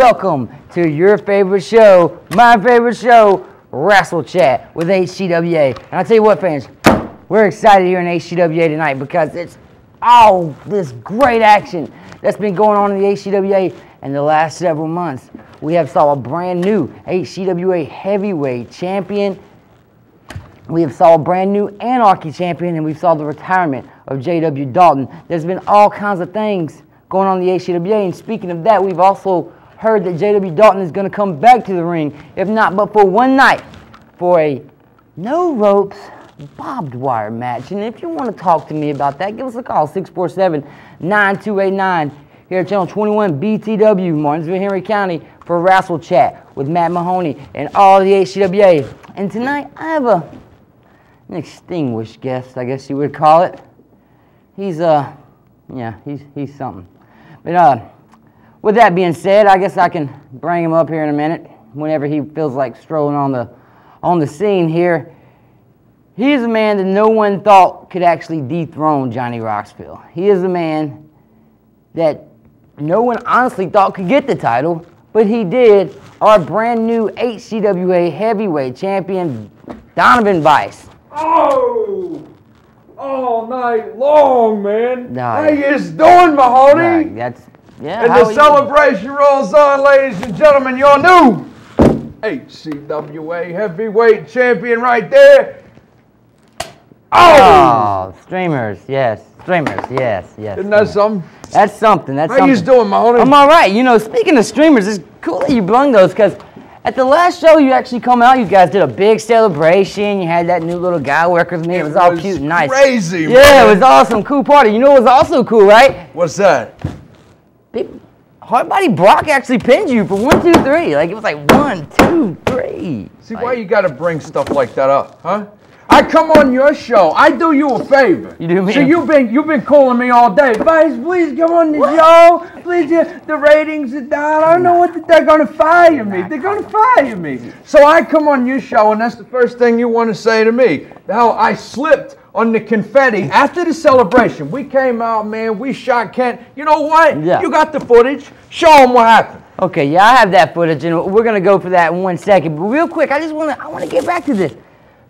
welcome to your favorite show, my favorite show, WrestleChat with HCWA. And I tell you what, fans, we're excited here in HCWA tonight because it's all this great action that's been going on in the HCWA in the last several months. We have saw a brand new HCWA Heavyweight Champion. We have saw a brand new Anarchy Champion, and we saw the retirement of J.W. Dalton. There's been all kinds of things going on in the HCWA, and speaking of that, we've also heard that J.W. Dalton is going to come back to the ring, if not but for one night, for a no ropes barbed wire match. And if you want to talk to me about that, give us a call, 647-9289, here at Channel 21 BTW, Martinsville, Henry County, for WrestleChat with Matt Mahoney and all the HCWA. And tonight, I have an extinguished guest, I guess you would call it. He's he's something. But with that being said, I guess I can bring him up here in a minute whenever he feels like strolling on the scene here. He is a man that no one thought could actually dethrone Johnny Knoxville. He is a man that no one honestly thought could get the title, but he did. Our brand new HCWA Heavyweight Champion, Donovan Vice. Oh! All night long, man. How you doing, Mahoney? And the celebration rolls on, ladies and gentlemen. Your new HCWA Heavyweight Champion right there. Oh, streamers, yes. Streamers, yes. Isn't that something? That's something. How you doing, Mahoney? I'm all right. You know, speaking of streamers, it's cool that you blung those because at the last show you actually come out, you guys did a big celebration. You had that new little guy working with me. It was all cute and nice. Crazy, man. Yeah, it was awesome. Cool party. You know what was also cool, right? What's that? Hardbody Brock actually pinned you for 1, 2, 3. Like, it was like 1, 2, 3. See, why you got to bring stuff like that up, huh? I come on your show. I do you a favor. You do me? So you've been calling me all day. Vice, please come on the show. Please, the ratings are down. I don't know what they're going to fire me. They're going to fire me. So I come on your show, and that's the first thing you want to say to me. How I slipped on the confetti after the celebration. We came out, man. We shot Kent. You know what? Yeah. You got the footage. Show them what happened. Okay, yeah, I have that footage, and we're going to go for that in 1 second. But real quick, I want to get back to this.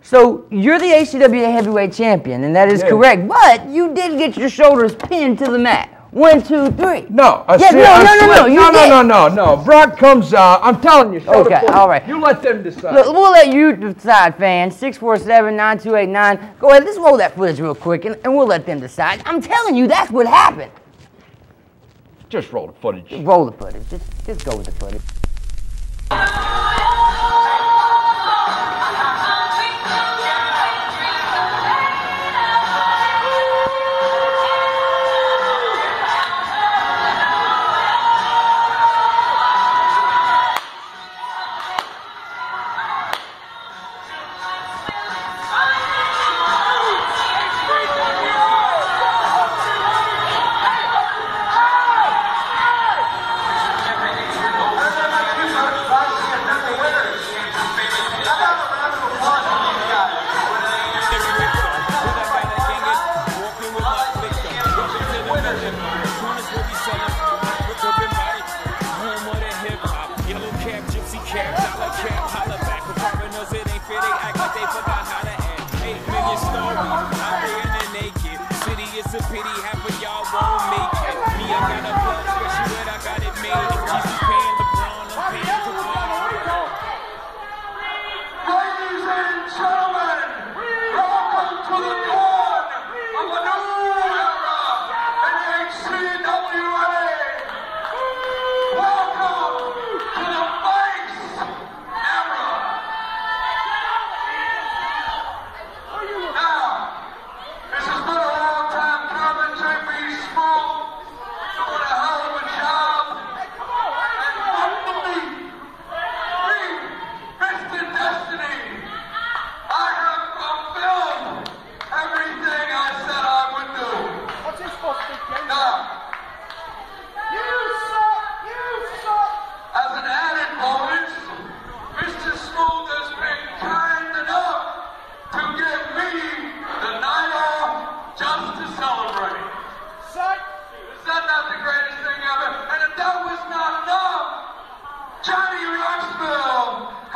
So, you're the HCWA Heavyweight Champion, and that is correct. But you did get your shoulders pinned to the mat. 1, 2, 3. No. No. Brock comes out. I'm telling you. Okay, all right. You let them decide. Look, we'll let you decide, fans. 647-9289. Go ahead, let's roll that footage real quick, and we'll let them decide. I'm telling you, that's what happened. Just roll the footage. Just roll the footage. Just go with the footage.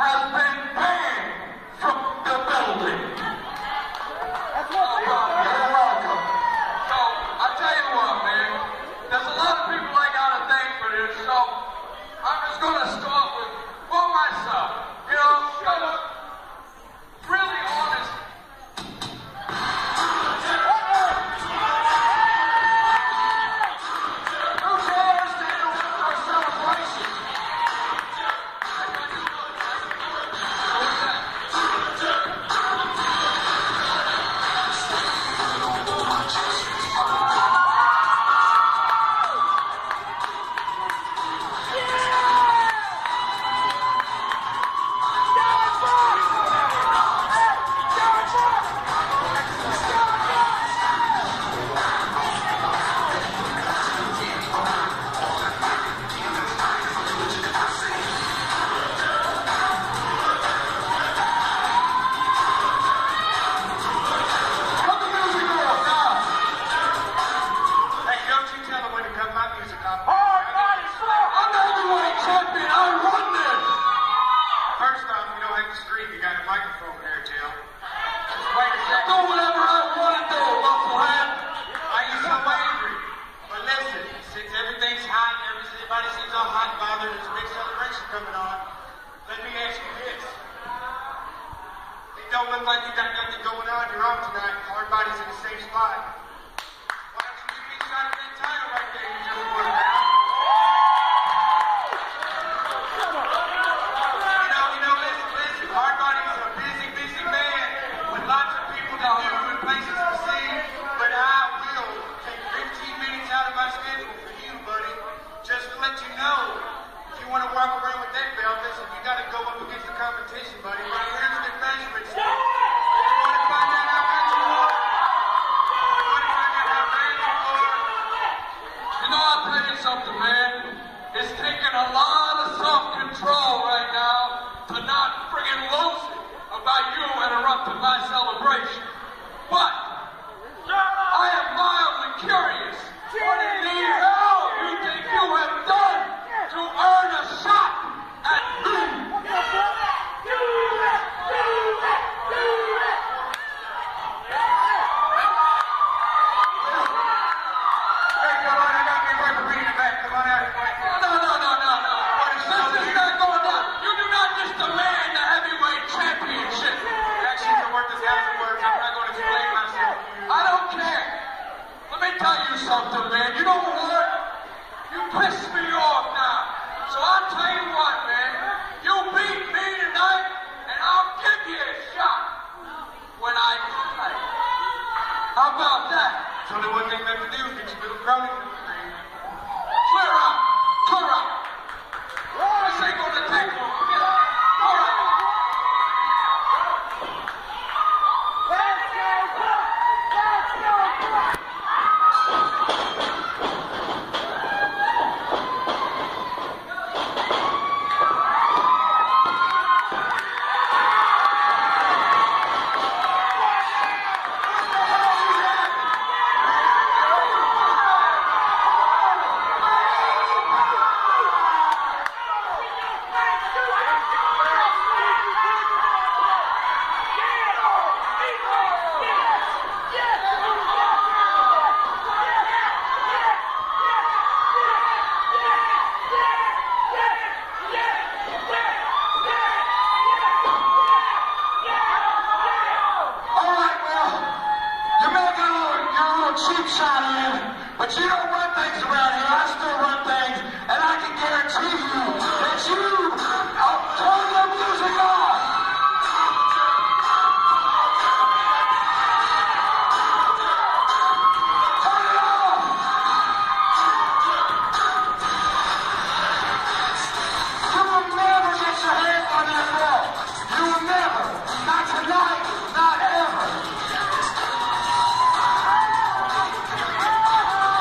has been banned from the building. You're welcome. So, I tell you what, man, there's a lot of people I gotta thank for this, so I'm just gonna start with myself. You know, shut up. Really honest.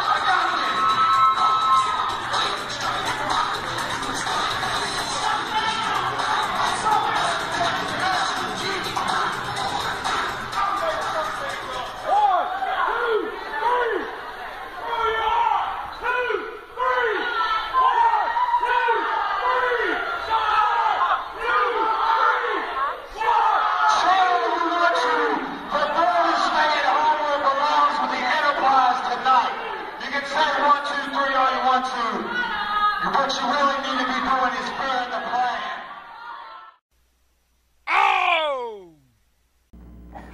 I got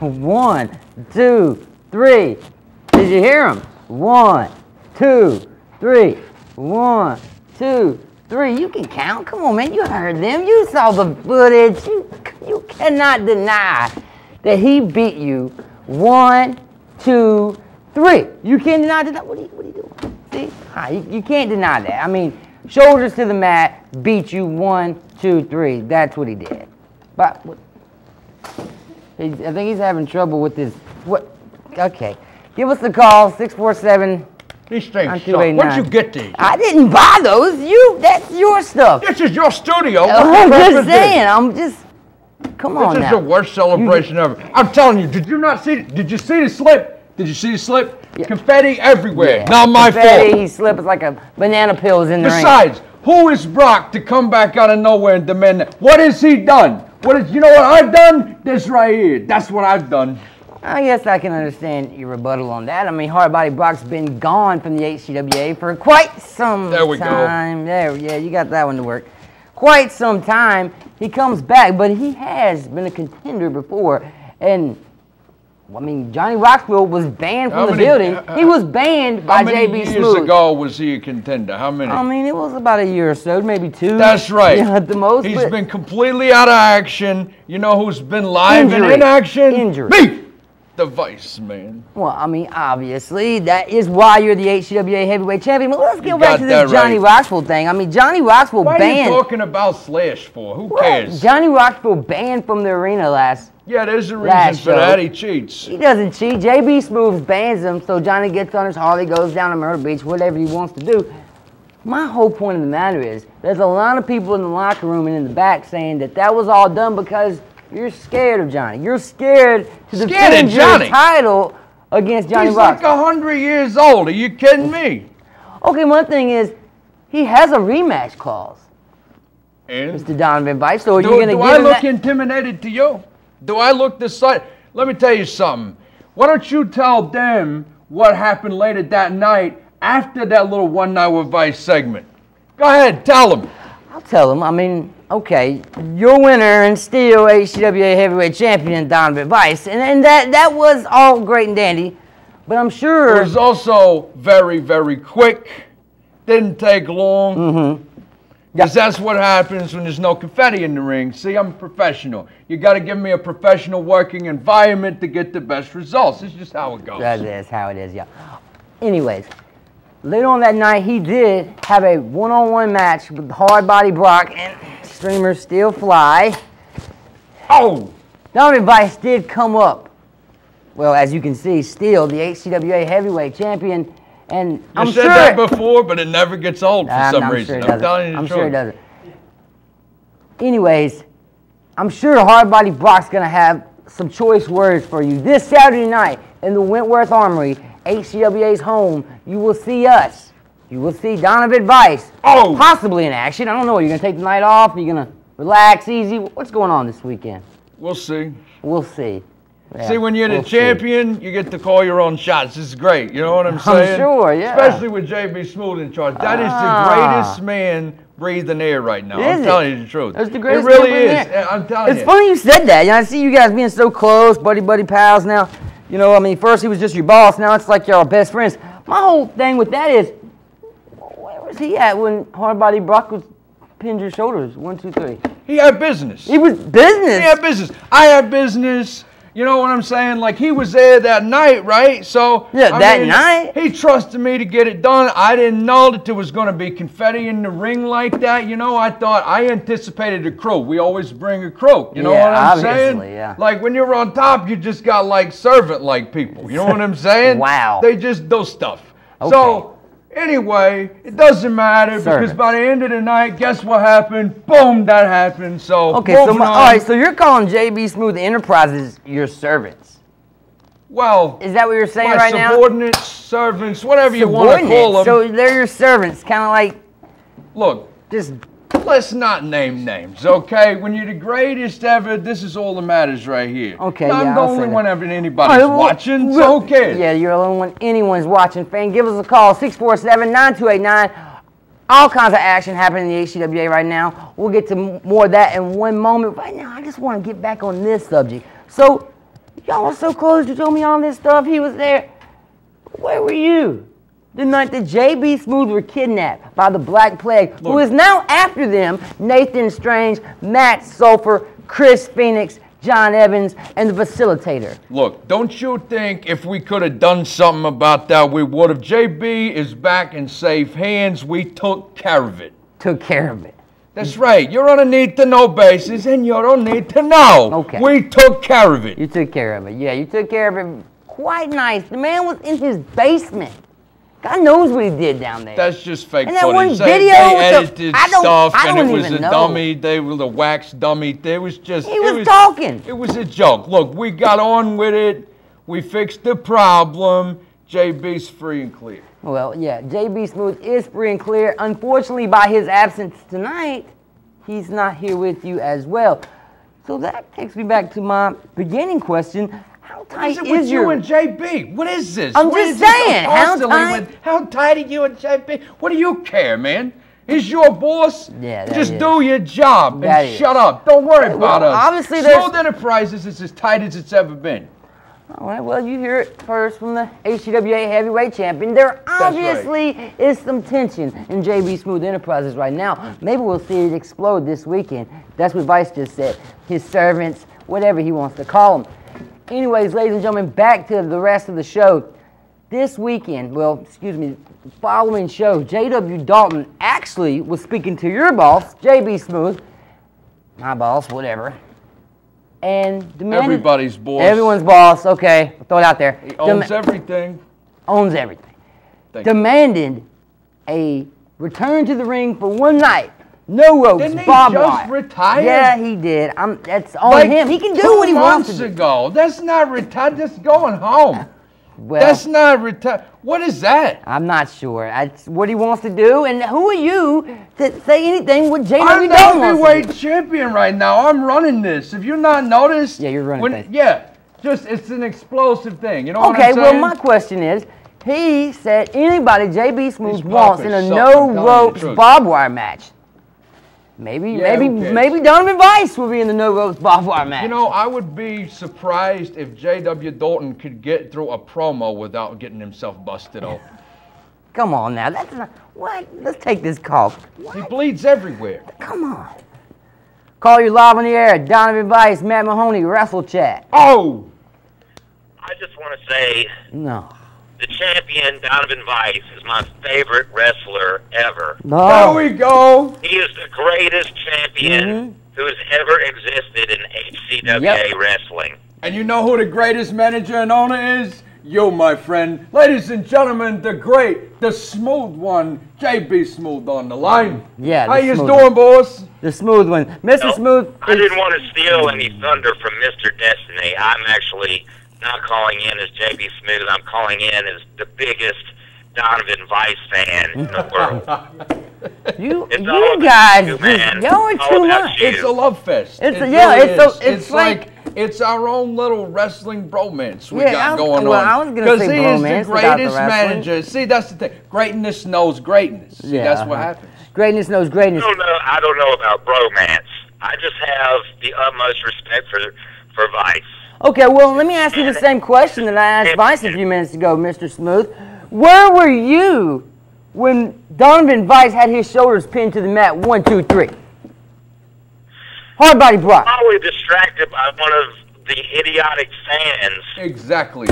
1, 2, 3. Did you hear him? 1, 2, 3. 1, 2, 3. You can count. Come on, man. You heard them. You saw the footage. You cannot deny that he beat you. 1, 2, 3. You can't deny that. What are you doing? See? You can't deny that. I mean, shoulders to the mat, beat you 1, 2, 3. That's what he did. But I think he's having trouble with this. What? Okay. Give us the call, 647. These things suck. Where'd you get these? I didn't buy those. That's your stuff. This is your studio. I'm just saying. Come on now. This is the worst celebration ever. I'm telling you, did you see the slip? Did you see the slip? Yeah. Confetti everywhere. Yeah. Not my fault. Confetti, slip is like a banana peels in the ring. Besides, who is Brock to come back out of nowhere and demand that? What has he done? You know what I've done? This right here. That's what I've done. I guess I can understand your rebuttal on that. I mean, Hardbody Brock's been gone from the HCWA for quite some time. There we go. Yeah, you got that one to work. Quite some time. He comes back, but he has been a contender before. And, I mean, Johnny Rockville was banned from the building. He was banned by JB Smooth. How many years ago was he a contender? How many? I mean, it was about a year or so, maybe 2. That's right. Yeah, at the most. He's been completely out of action. You know who's been live and in action? Injury. Me! The Vice, man. Well, I mean, obviously, that is why you're the HCWA Heavyweight Champion. But let's get back to this Johnny Rockville thing. I mean, Johnny Rockville banned. What are you talking about Slash for? Who cares? Johnny Rockville banned from the arena last. Yeah, there's a reason for that. He cheats. He doesn't cheat. JB Smooth bans him, so Johnny gets on his Harley, goes down to Myrtle Beach, whatever he wants to do. My whole point of the matter is, there's a lot of people in the locker room and in the back saying that was all done because you're scared of Johnny. You're scared to defend your title against Johnny Rock. He's like 100 years old. Are you kidding me? Okay, one thing is, he has a rematch clause. And? Mr. Donovan Vice, so are you going to give him Do I look intimidated to you? Do I look this side? Let me tell you something. Why don't you tell them what happened later that night after that little One Night with Vice segment? Go ahead, tell them. I'll tell them. I mean, okay, your winner and still HCWA Heavyweight Champion, Donovan Vice, and that was all great and dandy, but I'm sure... It was also very, very quick. Didn't take long. Mm-hmm. Because that's what happens when there's no confetti in the ring. See, I'm a professional. You got to give me a professional working environment to get the best results. It's just how it goes. That's how it is, yeah. Anyways, later on that night, he did have a one-on-one match with Hardbody Brock and Streamers Still Fly. Oh! Donovan Vice did come up. Well, as you can see, still the HCWA Heavyweight Champion. And I'm sure that before, but it never gets old for some reason. I'm telling you the truth. I'm sure it doesn't. Anyways, I'm sure Hardbody Brock's going to have some choice words for you. This Saturday night in the Wentworth Armory, HCWA's home, you will see us. You will see Donovan Vice. Oh! Possibly in action. I don't know. You're going to take the night off? You're going to relax easy? What's going on this weekend? We'll see. We'll see. Yeah, see, when you're the champion, you get to call your own shots. This is great. You know what I'm saying? I'm sure, yeah. Especially with JB Smooth in charge. That is the greatest man breathing air right now. I'm telling you the truth. That's the greatest man breathing air. It really is. I'm telling you. It's funny you said that. You know, I see you guys being so close, buddy pals now. You know, I mean, first he was just your boss. Now it's like y'all best friends. My whole thing with that is, where was he at when Hardbody Brock was pinned your shoulders? 1, 2, 3. He had business. He was business? He had business. I had business. You know what I'm saying? Like, he was there that night, right? So, yeah, that night? He trusted me to get it done. I didn't know that there was going to be confetti in the ring like that. You know, I anticipated a crew. We always bring a crew. You know what I'm saying? Yeah. Like, when you're on top, you just got, like, servant-like people. You know what I'm saying? Wow. They just do stuff. Okay. So, anyway, it doesn't matter because by the end of the night, guess what happened? Boom, that happened. So, okay, all right, so you're calling JB Smooth Enterprises your servants. Well, is that what you're saying right now? Subordinates, servants, whatever you want to call them. So they're your servants, kind of like. Look, just let's not name names, okay? When you're the greatest ever, this is all that matters right here. Okay, now, yeah, I'm the only one ever anybody's watching, so who cares? Yeah, you're the only one anyone's watching, fan. Give us a call, 647-9289. All kinds of action happening in the HCWA right now. We'll get to more of that in one moment. Right now, I just want to get back on this subject. So, Y'all were so close. You told me all this stuff. He was there. Where were you the night that JB Smooth were kidnapped by the Black Plague, who is now after them? Nathan Strange, Matt Sulphur, Chris Phoenix, John Evans, and the facilitator. Look, don't you think if we could have done something about that, we would have? JB is back in safe hands. We took care of it. Took care of it. That's right. You're on a need-to-know basis, and you don't need to know. Okay. We took care of it. You took care of it. Yeah, you took care of it quite nice. The man was in his basement. God knows what he did down there. That's just fake and that footage. one video they with edited stuff, and it was a know. dummy. They were the wax dummy. It was just. He was talking. It was a joke. Look, we got on with it. We fixed the problem. JB's free and clear. Well, yeah, JB Smooth is free and clear. Unfortunately, by his absence tonight, he's not here with you as well. So that takes me back to my beginning question. How tight What is it with is you and JB? What is this? I'm just saying, how tight? How tight are you and JB? What do you care, man? He's your boss. Yeah, that Just is. do your job That and is. shut up. Don't worry about us. Obviously, there's. Smooth Enterprises is as tight as it's ever been. All right, well, you hear it first from the HCWA Heavyweight Champion. There obviously is some tension in JB Smooth Enterprises right now. Maybe we'll see it explode this weekend. That's what Vice just said. His servants, whatever he wants to call them. Anyways, ladies and gentlemen, back to the rest of the show. This weekend, well, excuse me, the following show, J.W. Dalton actually was speaking to your boss, JB Smooth, my boss, whatever. And demanded, Everybody's boss. Everyone's boss. Okay, I'll throw it out there. He owns everything. Owns everything. Thank you. Demanded a return to the ring for one night. No ropes, Didn't he barbed just wire. retire? Yeah, he did. That's on Like him. He can do what he wants to 2 do. months ago. That's not retired. That's going home. Well, That's not retired. What is that? I'm not sure. That's what he wants to do. And who are you to say anything with J.W. I'm the Dalton wants to heavyweight do? champion right now. I'm running this. Have you not noticed? Yeah, you're running things. Yeah, just it's an explosive thing. You know what I'm Okay, saying? well, my question is, he said anybody J.B. Smooth He's wants in a popping something, I'm telling you the no-ropes truth. barbed wire match. Maybe Donovan Vice will be in the no-ropes barbed wire match. You know, I would be surprised if J.W. Dalton could get through a promo without getting himself busted open. Come on now, that's not, what? Let's take this call. He What? bleeds everywhere. Come on. Call you live on the air, Donovan Vice, Matt Mahoney, WrestleChat. Oh! I just want to say No. the champion, Donovan Vice, is my favorite wrestler ever. No. There we go! He is the greatest champion who has ever existed in HCWA Wrestling. And you know who the greatest manager and owner is? You, my friend. Ladies and gentlemen, the great, the smooth one, JB Smooth on the line. Yeah, How the you smooth doing, boss? The smooth one. Mr. No, Smooth. I didn't want to steal any thunder from Mr. Destiny. I'm actually not calling in as JB Smooth. I'm calling in as the biggest Donovan Vice fan in the world. You It's all about guys, you, man. y'all are All too about much. you. It's a love fest. It's It a- yeah, really it's a- is. it's like- it's our own little wrestling bromance we Yeah, got going well, on. I was gonna say he bromance is the without the greatest wrestling. manager. See, that's the thing. Greatness knows greatness. See, Yeah, that's what uh-huh. happens. Greatness knows greatness. I don't know about bromance. I just have the utmost respect for Vice. Okay, well, let me ask you the same question that I asked Vice a few minutes ago, Mr. Smooth. Where were you when Donovan Vice had his shoulders pinned to the mat? 1, 2, 3. Hard body block. Always distracted by one of the idiotic fans Exactly.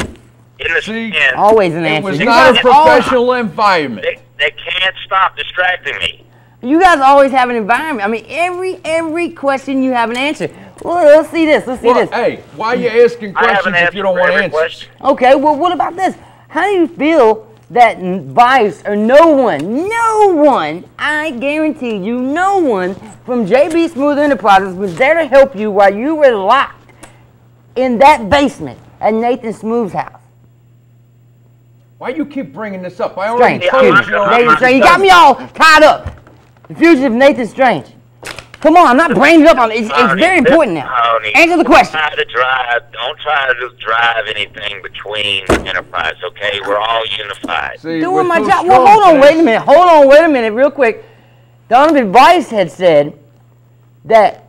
in the See? stand. Always an It answer. was You not a guys always- professional environment. They can't stop distracting me. You guys always have an environment. I mean, every question you have an answer. Well, let's see this. Let's see Well, this. hey, why are you asking I have questions an if answer you don't for want every answers? question. Okay, well, what about this? How do you feel that Vice or no one, I guarantee you, no one from JB Smooth Enterprises was there to help you while you were locked in that basement at Nathan Smooth's house? Why you keep bringing this up? I Strange. already told you. Excuse me. Nathan Strange. You got me all tied up. The fugitive Nathan Strange. Come on, I'm not bringing it up on it. It's very important now. Mahoney, Answer the question. Don't try to drive anything between Enterprise, okay? We're all unified. See, Doing we're my too job. Well, strong hold on, for wait a this. minute. Hold on, wait a minute, real quick. Donovan Vice had said that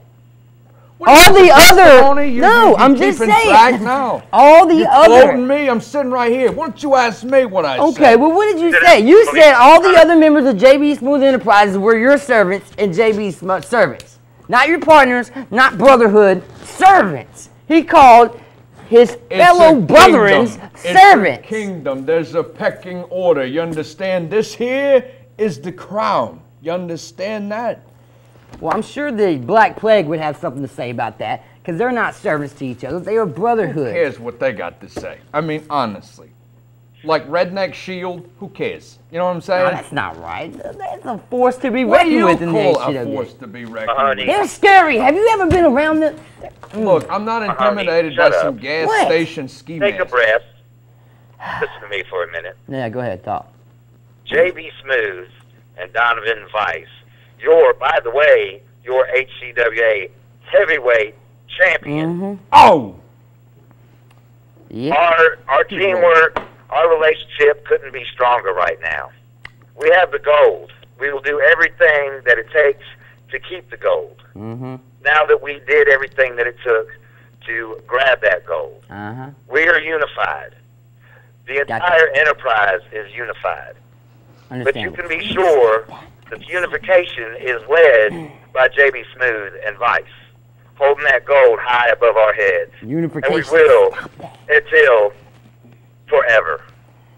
All the other, You I'm just keeping saying. track now. All the other. Quoting me, I'm sitting right here. Why don't you ask me what I said? Okay, well, what did you say? You said all the other members of JB Smooth Enterprises were your servants and JB's servants. Not your partners, not brotherhood, servants. He called his fellow brethrens servants. It's a kingdom. There's a pecking order. You understand? This here is the crown. You understand that? Well, I'm sure the Black Plague would have something to say about that, because they're not servants to each other. They are brotherhood. Who cares what they got to say? I mean, honestly. Like Redneck Shield, who cares? You know what I'm saying? No, that's not right. That's a force to be reckoned with in the HCWA. What do you call a force to be reckoned with? They're scary. Have you ever been around them? Look, I'm not intimidated by some gas station ski Take mask. a breath. Listen to me for a minute. Yeah, go ahead, talk. JB Smooth and Donovan Vice. By the way, your HCWA Heavyweight Champion. Oh! Yeah. Our teamwork, our relationship couldn't be stronger right now. We have the gold. We will do everything that it takes to keep the gold. Now that we did everything that it took to grab that gold, we are unified. The entire enterprise is unified. But you can be sure that the unification is led by JB Smooth and Vice, holding that gold high above our heads. Unification. And we will until forever.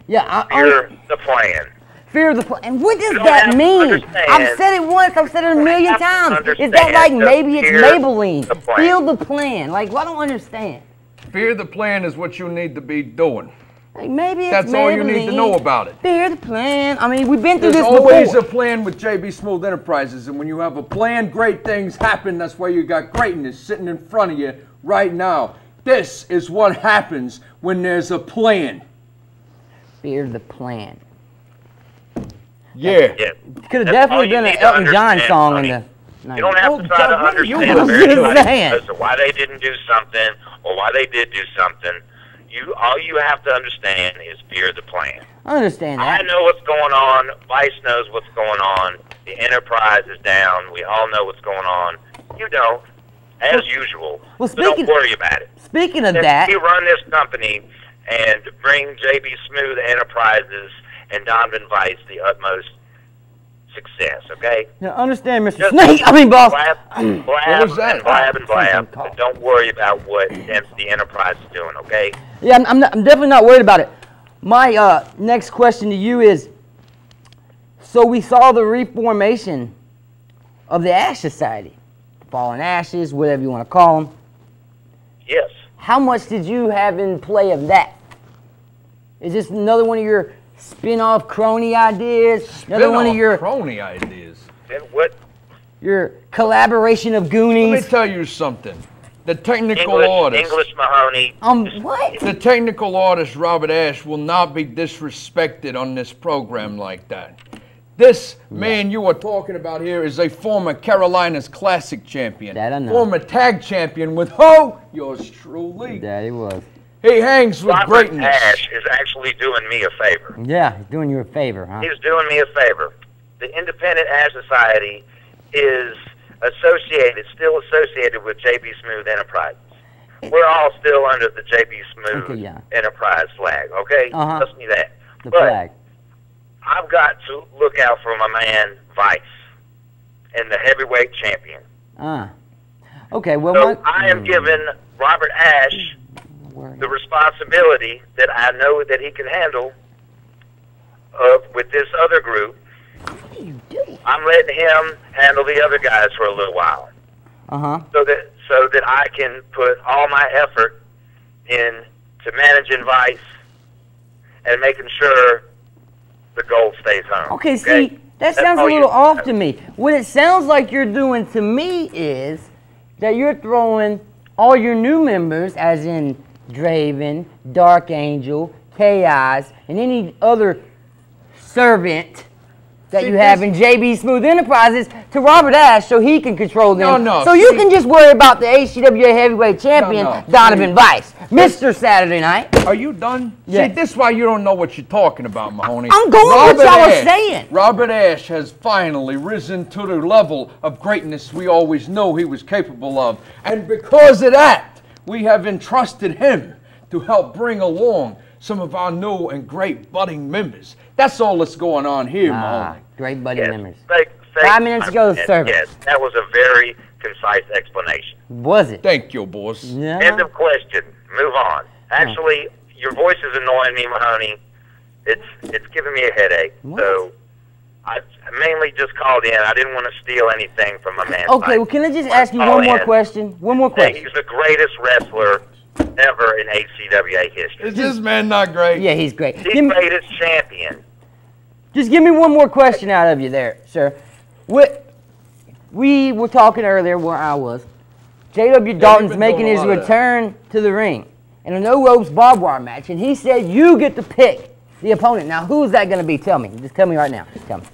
Yeah, Fear the plan. Fear the plan. And what does that mean? I've said it once. I've said it a million times. Is that like maybe it's Maybelline? Feel the plan. Like, well, I don't understand. Fear the plan is what you need to be doing. Like maybe it's That's all you need to know about it. Fear the plan. I mean, we've been through this There's always before. a plan with JB Smooth Enterprises, and when you have a plan, great things happen. That's why you got greatness sitting in front of you right now. This is what happens when there's a plan. Fear the plan. Yeah. Could have definitely been an Elton John song in the... You don't have to try to understand as to why they didn't do something or why they did do something. All you have to understand is fear the plan. I understand that. I know what's going on. Vice knows what's going on. The enterprise is down. We all know what's going on. You don't, as usual. Well, so don't worry about it. Speaking of that, we run this company and bring JB Smooth Enterprises and Donovan Vice the utmost success, okay? Now understand, Mr. Snake, I mean, boss. Blab and blab and blab, but don't worry about what the enterprise is doing, okay? Yeah, I'm definitely not worried about it. My next question to you is, so we saw the reformation of the Ash Society, Fallen Ashes, whatever you want to call them. Yes. How much did you have in play of that? Is this another one of your spin-off crony ideas? Another one of your crony ideas? What? Your collaboration of Goonies? Let me tell you something. The technical artist... English Mahoney. What? The technical artist, Robert Ash, will not be disrespected on this program like that. This man you are talking about here is a former Carolinas Classic champion. That I know. Former tag champion with yours truly. That he was. He hangs with Robert greatness. Ash is actually doing me a favor. Yeah, he's doing you a favor, huh? He's doing me a favor. The Independent Ash Society is still associated with JB Smooth Enterprises. We're all still under the JB Smooth Enterprise flag, okay? Trust me that. The flag. I've got to look out for my man Vice and the heavyweight champion. Okay, well, so I am giving Robert Ash the responsibility that I know that he can handle with this other group. What are you doing? I'm letting him handle the other guys for a little while. So that I can put all my effort into managing Vice and making sure the gold stays home. Okay, see, that sounds a little off to me. What it sounds like you're doing to me is that you're throwing all your new members, as in Draven, Dark Angel, Chaos, and any other servant that you have in JB Smooth Enterprises to Robert Ash so he can control them. No. So you can just worry about the HCWA Heavyweight Champion, Donovan Vice, Mr. Saturday Night. Are you done? Yes. See, this is why you don't know what you're talking about, Mahoney. I'm going with what y'all are saying. Robert Ash has finally risen to the level of greatness we always know he was capable of. And because of that, we have entrusted him to help bring along some of our new and great budding members. That's all that's going on here, Mahoney. Great budding members. 5 minutes ago, service. Yes, that was a very concise explanation. Was it? Thank you, boss. Yeah. End of question. Move on. Actually, your voice is annoying me, Mahoney. It's giving me a headache. What? So I mainly just called in. I didn't want to steal anything from my man. Okay, well, can I just ask you one more question? One more question. He's the greatest wrestler ever in HCWA history. Is this man not great? Yeah, he's great. The greatest champion. Just give me one more question out of you there, sir. We were talking earlier where I was. J.W. Dalton's making his return to the ring in a no-ropes barbed wire match, and he said you get to pick the opponent. Now, who's that going to be? Tell me. Just tell me right now. Tell me.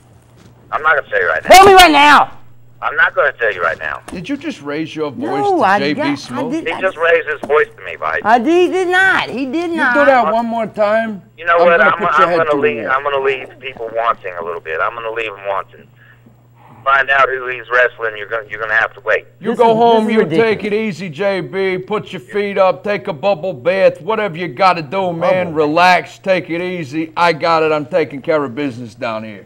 I'm not going to tell you right now. Tell me right now! I'm not going to tell you right now. Did you just raise your voice No, to I JB Smooth? He just raised his voice to me, Vice. He did not. He did not. You do that one more time. You know what? I'm going to leave people wanting a little bit. I'm going to leave them wanting. Find out who he's wrestling. You're going to have to wait. You go home. You take it easy, JB. Put your feet up. Take a bubble bath. Whatever you got to do, man. Relax. Take it easy. I got it. I'm taking care of business down here.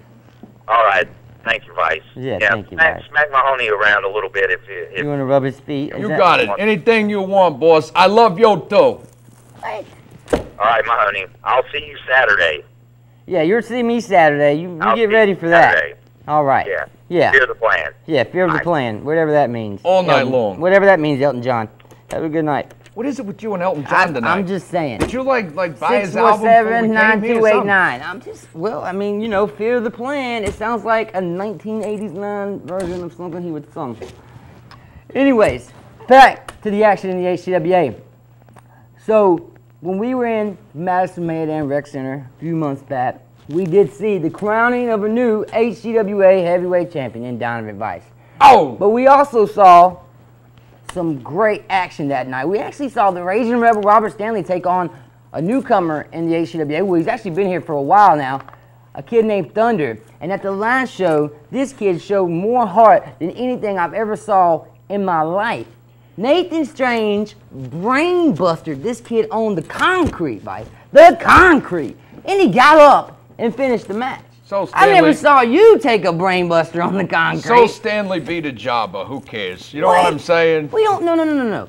All right. Thank you, Vice. Yeah, thank you, Vice. Smack Mahoney around a little bit if you want to rub his feet? You got it. Anything you want, boss. I love you too. All right, Mahoney. I'll see you Saturday. Yeah, you'll see me Saturday. You get ready for Saturday. that. All right. Yeah. Fear the plan. Yeah, fear of the plan. Whatever that means. All night long. Whatever that means, Elton John. Have a good night. What is it with you and Elton John tonight? I'm just saying. Did you like buy his album? 647-9289. I'm just, well, I mean, you know, Fear the Plan. It sounds like a 1989 version of something he would sing. Anyways, back to the action in the HCWA. So, when we were in Madison Maydan Rec Center a few months back, we did see the crowning of a new HCWA Heavyweight Champion in Donovan Vice. Oh! But we also saw some great action that night. We actually saw the Raging Rebel Robert Stanley take on a newcomer in the HCWA. Well, he's actually been here for a while now, a kid named Thunder. And at the last show, this kid showed more heart than anything I've ever saw in my life. Nathan Strange brainbustered this kid on the concrete, Vice. The concrete. And he got up and finished the match. So Stanley, I never saw you take a brainbuster on the concrete. So Stanley beat a jobber. Who cares? You know what I'm saying? We don't. No.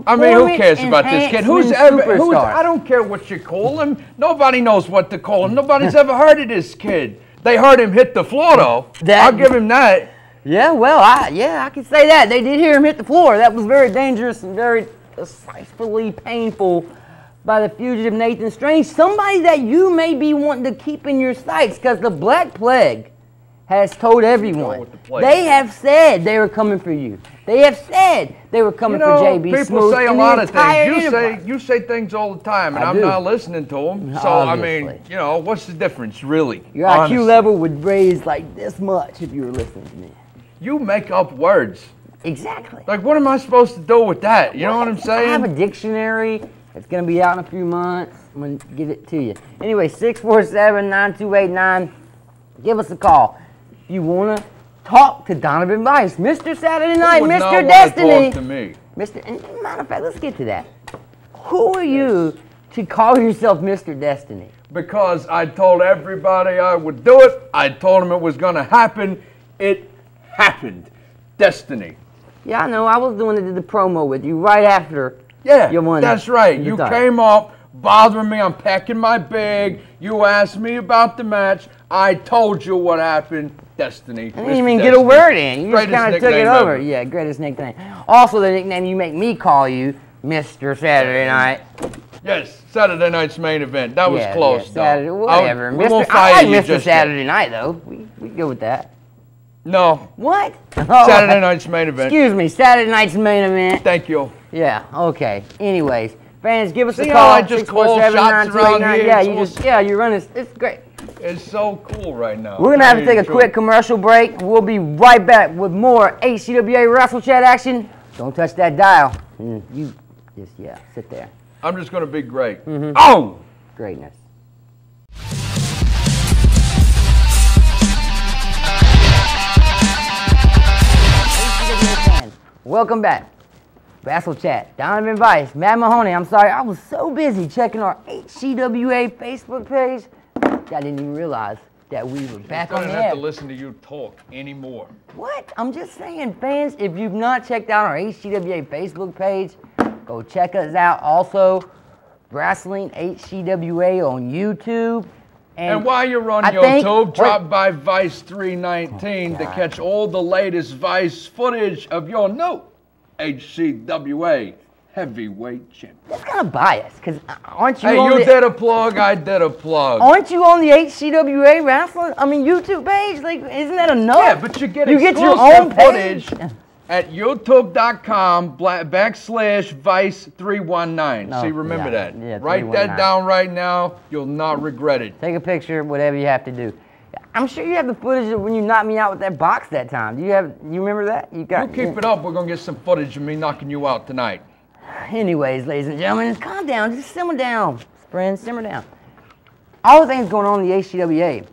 I mean, who cares about this kid? Superstar. I don't care what you call him. Nobody knows what to call him. Nobody's ever heard of this kid. They heard him hit the floor, though. I'll give him that. Yeah, well, I can say that. They did hear him hit the floor. That was very dangerous and very decisively painful by the fugitive Nathan Strange, somebody that you may be wanting to keep in your sights, because the Black Plague has told everyone. They have said they were coming for you. They have said they were coming for JB Smooth. People say a lot of things. You say things all the time, and I'm not listening to them. So, Obviously. I mean, you know, what's the difference, really? Your IQ level would raise like this much if you were listening to me. You make up words. Exactly. Like, what am I supposed to do with that? You know what I'm saying? I have a dictionary. It's going to be out in a few months. I'm going to get it to you. Anyway, 647-9289. Give us a call. If you want to talk to Donovan Vice, Mr. Saturday Night, Mr. Destiny. Talk to me. And matter of fact, let's get to that. Who are you to call yourself Mr. Destiny? Because I told everybody I would do it. I told them it was going to happen. It happened. Destiny. Yeah, I know. I was doing the promo with you right after. Yeah, that's right. You came up bothering me. I'm packing my bag. You asked me about the match. I told you what happened. Destiny. I didn't even get a word in. You just kind of took it over. Yeah, greatest nickname. Also, the nickname you make me call you, Mr. Saturday Night. Yes, Saturday Night's main event. That was close, though. Saturday, whatever. I like Mr. Saturday Night, though. We go with that. No. What? Saturday Night's main event. Excuse me, Saturday Night's main event. Thank you. Yeah, okay. Anyways, fans, give us a See call. how I just call shots around here? Yeah, you run this. It's great. It's so cool right now. We're going to have to take a quick commercial break. We'll be right back with more HCWA WrestleChat action. Don't touch that dial. You just, sit there. I'm just going to be great. Oh! Greatness. Welcome back. WrestleChat. Donovan Vice, Matt Mahoney. I'm sorry, I was so busy checking our HCWA Facebook page that I didn't even realize that we were back on the air. I don't have to listen to you talk anymore. What? I'm just saying, fans, if you've not checked out our HCWA Facebook page, go check us out. Also, Wrestling HCWA on YouTube. And while you're on YouTube, drop by Vice 319 to catch all the latest Vice footage of your new HCWA Heavyweight Champion. That's kind of biased, because aren't you Hey, on you did a plug, I did a plug. Aren't you on the HCWA Wrestling, YouTube page? Like, isn't that enough? Yeah, but you get your own footage at youtube.com/Vice319. No, See, remember that. Yeah, Write that down right now. You'll not regret it. Take a picture, whatever you have to do. I'm sure you have the footage of when you knocked me out with that box that time. You remember that? You keep it up. We're going to get some footage of me knocking you out tonight. Anyways, ladies and gentlemen, calm down. Just simmer down. Friends, simmer down. All the things going on in the HCWA.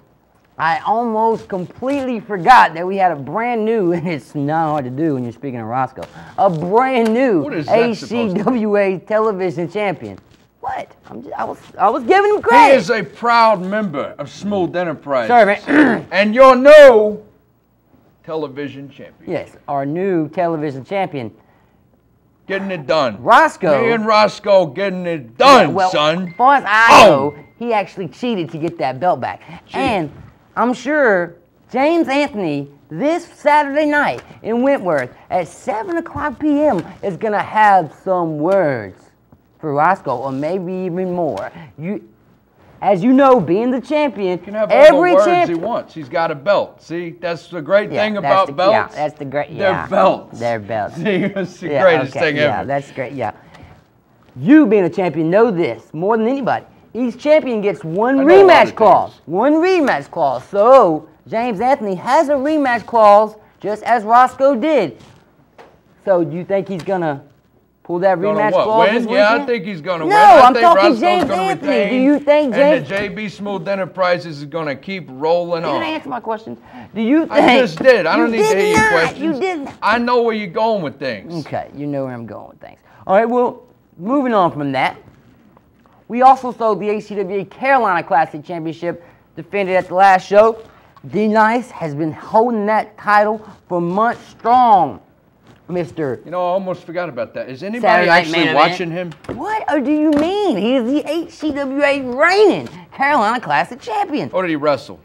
I almost completely forgot that we had a brand new, and it's not hard to do when you're speaking of Roscoe, a brand new HCWA television champion. What? I was giving him credit. He is a proud member of Smooth Enterprise. Sorry, man. And your new television champion. Yes, our new television champion. Getting it done. Roscoe. Me and Roscoe getting it done, son. As far as I know, he actually cheated to get that belt back. And I'm sure James Anthony, this Saturday night in Wentworth at 7 o'clock p.m. is going to have some words for Roscoe, or maybe even more. As you know, being the champion, he can have all the words he wants. He's got a belt. See, that's the great thing about belts. Yeah, that's the great. They're belts. They're belts. See, that's the greatest thing ever. Yeah, that's great. Yeah. You being a champion know this more than anybody. Each champion gets one rematch clause. One rematch clause. So James Anthony has a rematch clause, just as Roscoe did. So do you think he's gonna pull that rematch clause this weekend? Yeah, I think he's going to win. I'm talking James Anthony. Do you think James... And the JB Smooth Enterprises is going to keep rolling on. You didn't answer my question. Do you think... I just did. I don't need to hear your questions. You didn't. I know where you're going with things. Okay, you know where I'm going with things. All right, well, moving on from that, we also saw the HCWA Carolina Classic Championship defended at the last show. D-Nice has been holding that title for months strong. Mr. You know, I almost forgot about that. Is anybody actually watching him? What do you mean? He's the HCWA reigning Carolina Classic Champion. Or did he wrestle?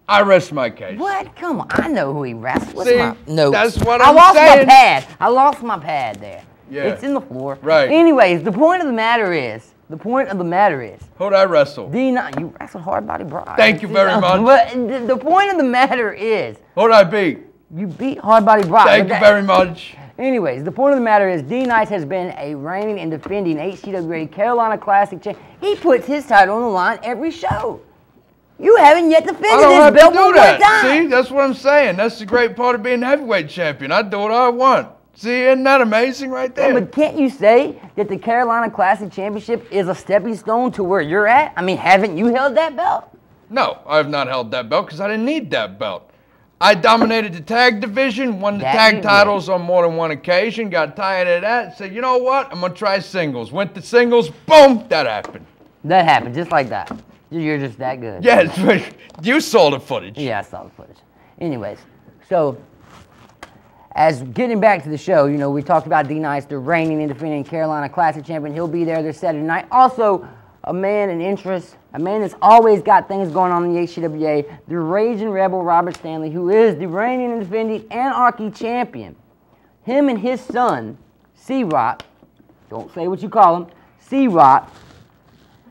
I rest my case. What? Come on. I know who he wrestled. See, that's what I'm saying. I lost my pad. I lost my pad there. Yeah. It's in the floor. Right. Anyways, the point of the matter is, who'd I wrestle? You wrestled Hard Body Broad. Thank you very much. But the point of the matter is, who'd I beat? You beat Hard Body Brock. Thank you very much. Anyways, the point of the matter is D-Nice has been a reigning and defending HCWA Carolina Classic champion. He puts his title on the line every show. You haven't yet defended this belt one more time. See, that's what I'm saying. That's the great part of being heavyweight champion. I do what I want. See, isn't that amazing right there? Yeah, but can't you say that the Carolina Classic Championship is a stepping stone to where you're at? I mean, haven't you held that belt? No, I have not held that belt because I didn't need that belt. I dominated the tag division, won the tag titles on more than one occasion, got tired of that, said, you know what, I'm going to try singles. Went to singles, boom, that happened. That happened, just like that. You're just that good. Yes, you saw the footage. Yeah, I saw the footage. Anyways, so, as getting back to the show, you know, we talked about D-Nice, the reigning and defending Carolina Classic champion. He'll be there this Saturday night. Also, a man in interest, a man that's always got things going on in the HCWA, the Raging Rebel Robert Stanley, who is the reigning and defending Anarchy champion. Him and his son, C-Rock, don't say what you call him, C-Rock.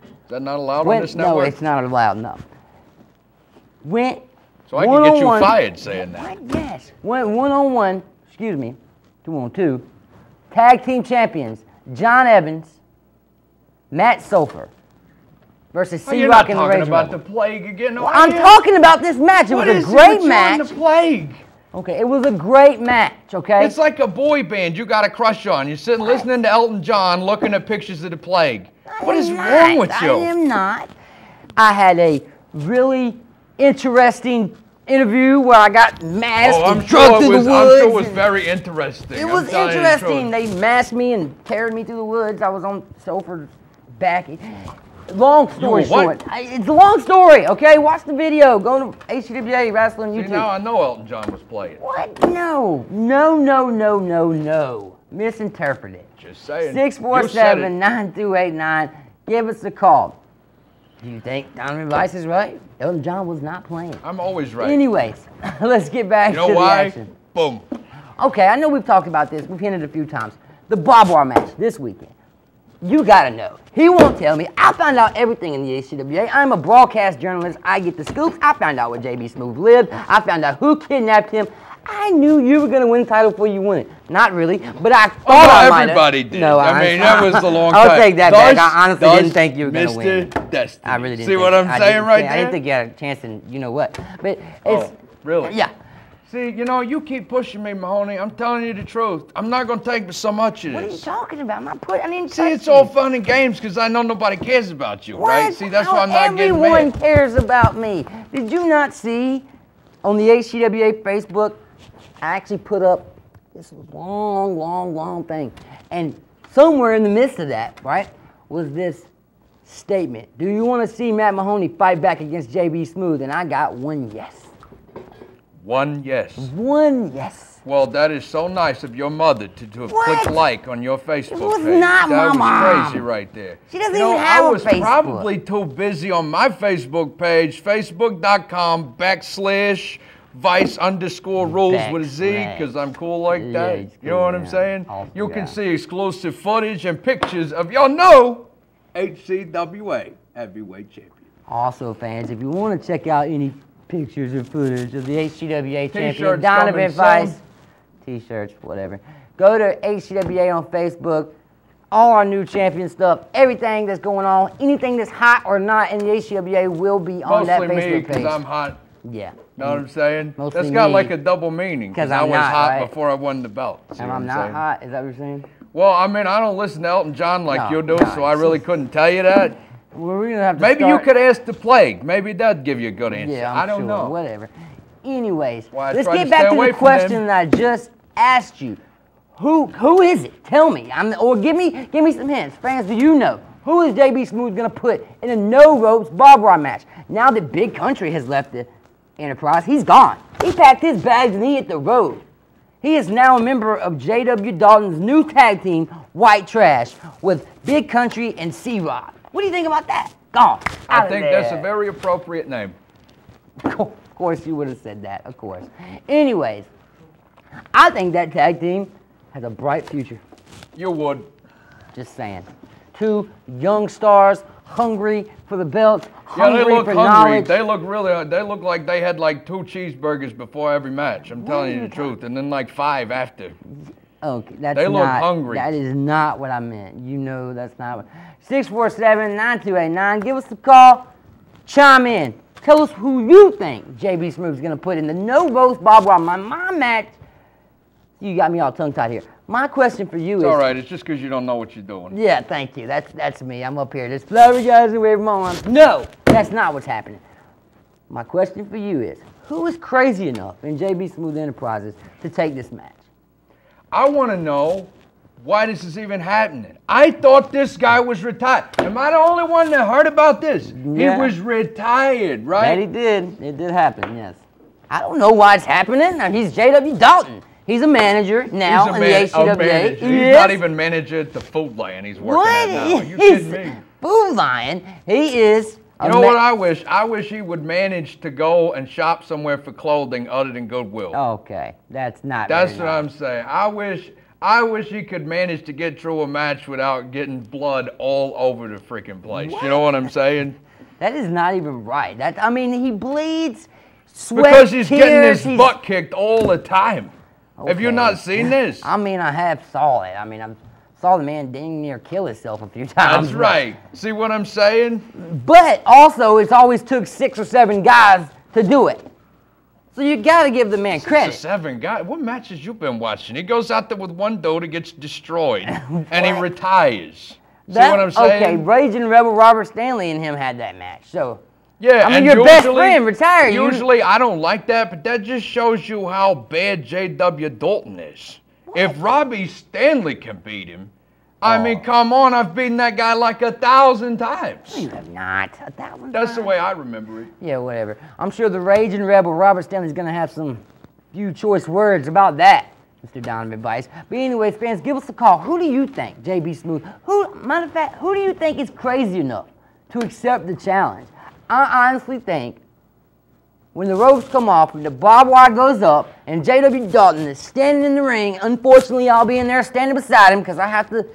Is that not allowed on this network? No, it's not allowed, no. So I can get you fired saying that. Yes. Went 2-on-2, tag team champions, John Evans, Matt Sofer. versus Oh, you're C-Rock not and the talking Rage about Rebel. the plague again. Well, I'm talking about this match. It was a great match. The plague? Okay, it was a great match, okay? It's like a boy band you got a crush on. You're sitting listening to Elton John, looking at pictures of the plague. What is wrong with you? I am not. I had a really interesting interview where I got masked and drugged through the woods. I'm sure it was very interesting. It was interesting. They masked me and carried me through the woods. I was on sofa's back. Long story short. It's a long story, okay? Watch the video. Go to HCWA Wrestling YouTube. See, now I know Elton John was playing. What? No. No. Misinterpreted. Just saying. 647-9289. Give us a call. Do you think Donovan Vice is right? Elton John was not playing. I'm always right. Anyways, let's get back to the action. Boom. Okay, I know we've talked about this. We've hinted a few times. The barbed wire match this weekend. You gotta know. He won't tell me. I found out everything in the HCWA. I'm a broadcast journalist. I get the scoops. I found out where JB Smooth lived. I found out who kidnapped him. I knew you were gonna win the title before you won it. Not really, but I thought I might have. Everybody did. No, I mean, that was the long time. I'll take that back. I honestly didn't think you were gonna win. Mr. Destiny. I really didn't. See what I'm saying right there? I didn't think you had a chance in you know what. But it's really? Yeah. See, you know, you keep pushing me, Mahoney. I'm telling you the truth. I'm not going to take so much of this. What are you talking about? I'm not putting. I didn't See, it's all fun and games because I know nobody cares about you, right? See, that's why I'm not getting mad. Everyone cares about me. Did you not see on the HCWA Facebook? I actually put up this long thing, and somewhere in the midst of that, right, was this statement: "Do you want to see Matt Mahoney fight back against JB Smooth?" And I got one yes. One yes. One yes. Well, that is so nice of your mother to have clicked like on your Facebook page. It was not my mom. That was crazy right there. She doesn't even have a Facebook. I was probably too busy on my Facebook page, facebook.com/Vice_rules with a Z, because I'm cool like that. You know what I'm saying? You can see exclusive footage and pictures of your HCWA Heavyweight Champion. Also, fans, if you want to check out any pictures and footage of the HCWA champion, Donovan Vice, t-shirts, whatever. Go to HCWA on Facebook. All our new champion stuff, everything that's going on, anything that's hot or not in the HCWA will be on that Facebook page. Mostly me, because I'm hot. Yeah. Know what I'm saying? Mostly That's got me. like a double meaning. Because I was hot before I won the belt. And I'm not hot? Is that what you're saying? Well, I mean, I don't listen to Elton John like you do, so I really couldn't tell you that. Well, we're gonna have to Maybe you could ask the plague. Maybe that'd give you a good answer. Yeah, I don't know. Whatever. Anyways, Well, let's get back to the question that I just asked you. Who is it? Tell me. Or give me some hints. Fans, do you know? Who is JB Smooth gonna put in a no ropes barbed wire match? Now that Big Country has left the Enterprise, he's gone. He packed his bags and he hit the road. He is now a member of J.W. Dalton's new tag team, White Trash, with Big Country and C-Rock. What do you think about that? Gone. I think that's a very appropriate name. Of course you would have said that, of course. Anyways, I think that tag team has a bright future. You would. Just saying. Two young stars, hungry for the belts, hungry for hungry. knowledge. They look like they had like 2 cheeseburgers before every match. I'm telling you the truth. And then like 5 after. Okay, that's they look hungry. That is not what I meant. You know that's not what. 647-9289. Give us a call. Chime in. Tell us who you think JB Smooth is going to put in the no ropes barbed wire. My match. You got me all tongue-tied here. My question for you is... It's all right. It's just because you don't know what you're doing. Yeah, thank you. That's me. I'm up here just flabbergasted away from my arms. No, that's not what's happening. My question for you is, who is crazy enough in JB Smooth Enterprises to take this match? I want to know why this is even happening. I thought this guy was retired. Am I the only one that heard about this? Yeah. He was retired, right? That he did. It did happen, yes. I don't know why it's happening. He's J.W. Dalton. He's a manager now in the HCWA. He's not even manager at the Food Lion he's working at now. Are you kidding me? Food Lion. He is... You know what I wish? I wish he would manage to go and shop somewhere for clothing other than Goodwill. Okay, that's not. That's what I'm saying. I wish he could manage to get through a match without getting blood all over the freaking place. What? You know what I'm saying? That is not even right. I mean, he bleeds, sweat, because he's tears, getting his butt kicked all the time. Okay. Have you not seen this? I mean, I have saw it. I mean, I've Saw the man dang near kill himself a few times. That's right. See what I'm saying? But also, it's always took 6 or 7 guys to do it. So you got to give the man credit. 6 or 7 guys? What matches you been watching? He goes out there with one dude, he gets destroyed, and he retires. See what I'm saying? Okay, Raging Rebel Robert Stanley and him had that match. So, yeah, I mean, and your best friend retired. Usually, I don't like that, but that just shows you how bad J.W. Dalton is. What? If Robbie Stanley can beat him, I mean, come on, I've beaten that guy like 1,000 times. You have not. 1,000 That's the way I remember it. Yeah, whatever. I'm sure the Raging Rebel Robert Stanley's going to have some few choice words about that, Mr. Donovan Vice. But anyways, fans, give us a call. Who do you think, JB Smooth, matter of fact, who do you think is crazy enough to accept the challenge? I honestly think when the ropes come off, when the barbed wire goes up, and J.W. Dalton is standing in the ring, unfortunately, I'll be in there standing beside him because I have to